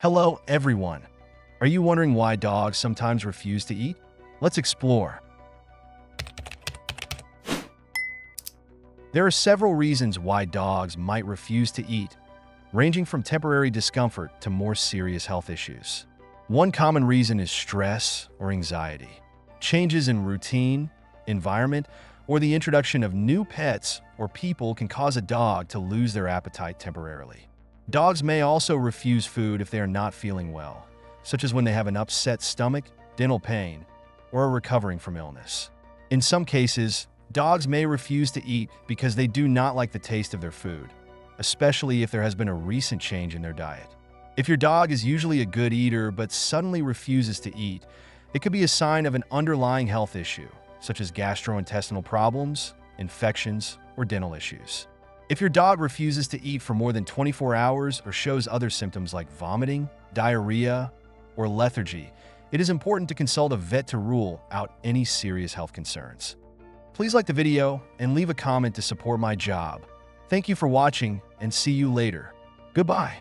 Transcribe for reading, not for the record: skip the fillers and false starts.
Hello, everyone. Are you wondering why dogs sometimes refuse to eat? Let's explore. There are several reasons why dogs might refuse to eat, ranging from temporary discomfort to more serious health issues. One common reason is stress or anxiety. Changes in routine, environment, or the introduction of new pets or people can cause a dog to lose their appetite temporarily. Dogs may also refuse food if they are not feeling well, such as when they have an upset stomach, dental pain, or are recovering from illness. In some cases, dogs may refuse to eat because they do not like the taste of their food, especially if there has been a recent change in their diet. If your dog is usually a good eater but suddenly refuses to eat, it could be a sign of an underlying health issue, such as gastrointestinal problems, infections, or dental issues. If your dog refuses to eat for more than 24 hours or shows other symptoms like vomiting, diarrhea, or lethargy, it is important to consult a vet to rule out any serious health concerns. Please like the video and leave a comment to support my job. Thank you for watching and see you later. Goodbye.